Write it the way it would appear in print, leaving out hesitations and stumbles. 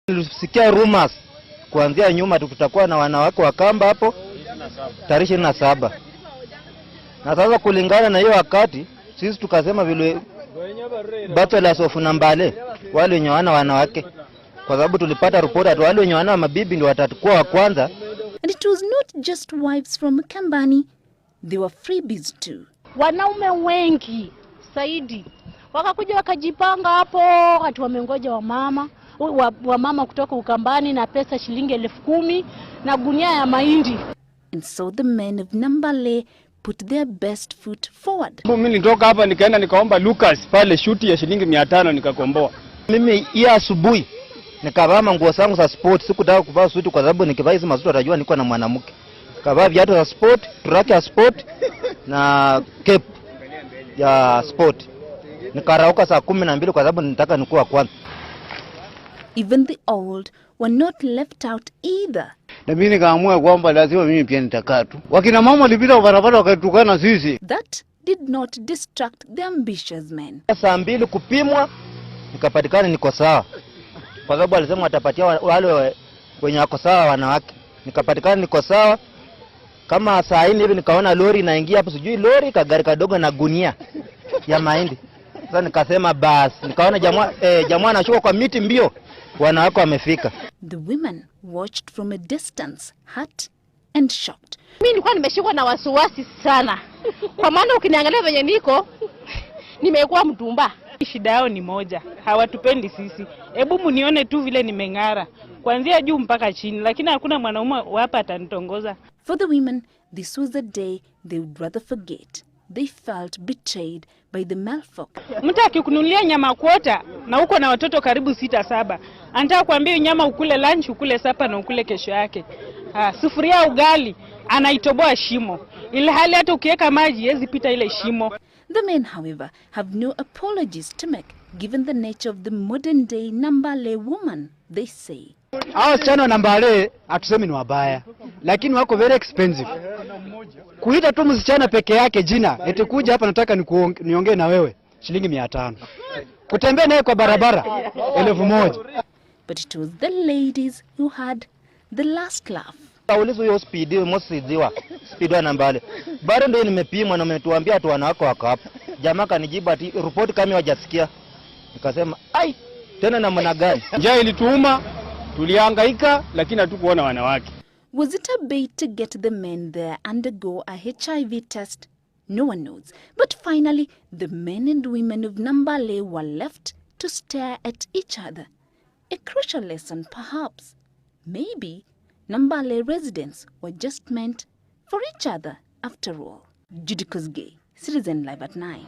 Nilisikia rumors kuanzia nyuma tutakuwa na wanawake wa kamba hapo tarehe 27. Na sasa kulingana na hiyo wakati sisi tukasema vile bachelors of Nambale wale wenye wanawake, kwa sababu tulipata ripoti ati wale wenye wana mabibi ndio watakuwa wa kwanza. And it was not just wives from Kambani, they were freebies too. Wanaume wengi Saidi wakakuja wakajipanga hapo, watu wamengoja wa mama kutoka Ukambani na pesa shilingi 10,000 na gunia ya mahindi. And so the men of Nambale put their best foot forward. Mimi nilitoka hapa nikaenda nikaomba Lucas pale shuti ya shilingi 500 nikakomboa. Mimi hii asubuhi nikavaa nguo zangu za sport, sikutaka kuvaa suti kwa sababu nikivaa hizo masuti atajua niko na mwanamke. Kavaa viatu za sport, track ya sport na cape ya sport. Nikarauka saa 12 kwa sababu nitaka nikuwa kwanza. Even the old were not left out either. Na mimi nikaamua kwamba lazima mimi pia nitakaa tu. Wakina mama walipita barabara wakatukana sisi. That did not distract the ambitious men. Saa 2 kupimwa nikapatikana niko sawa. Kwa sababu alisema watapatia wale wenye wako sawa wanawake. Nikapatikana niko sawa. Kama saa 4 hivi nikaona lori inaingia hapo, sijui lori kagari kadogo na gunia ya mahindi. Sasa nikasema basi, nikaona jamaa anashuka kwa miti mbio, wanawake wamefika. The women watched from a distance, hurt and shocked. Mimi nilikuwa nimeshikwa na wasiwasi sana. Kwa maana ukiniangalia venye niko nimekuwa mtumba. Shida yao ni moja, hawatupendi sisi. Hebu munione tu vile nimeng'ara kuanzia juu mpaka chini, lakini hakuna mwanaume hapa atanitongoza. For the women, this was a day they would rather forget. They felt betrayed by the male folk. Mtu akikununulia nyama kwota na uko na watoto karibu 6-7, anataka kuambia nyama ukule lunch, ukule sapa na ukule kesho yake. Sufuria ugali anaitoboa shimo, ile hali hata ukiweka maji hezi pita ile shimo. The men, however, have no apologies to make given the nature of the modern day Nambale woman, they say. Hao wasichana Nambale hatusemi ni wabaya, lakini wako very expensive. Kuita tu msichana peke yake jina, eti kuja hapa nataka niongee na wewe, shilingi 500. Kutembea naye kwa barabara 1,000. But it was the ladies who had the last laugh. Kaulizo hiyo speed mosiziwa speed wa Nambale. Bado ndio nimepimwa na umetuambia tu wanawake wako hapa. Jamaa kanijibu ati report kama hawajasikia. Nikasema ai tena namna gani? Njaa ilituuma, tulihangaika lakini hatukuona wanawake. Was it a bait to get the men there undergo a HIV test? No one knows. But finally, the men and women of Nambale were left to stare at each other. A crucial lesson, perhaps. Maybe Nambale residents were just meant for each other after all. Judy Kosgei, Citizen Live at 9.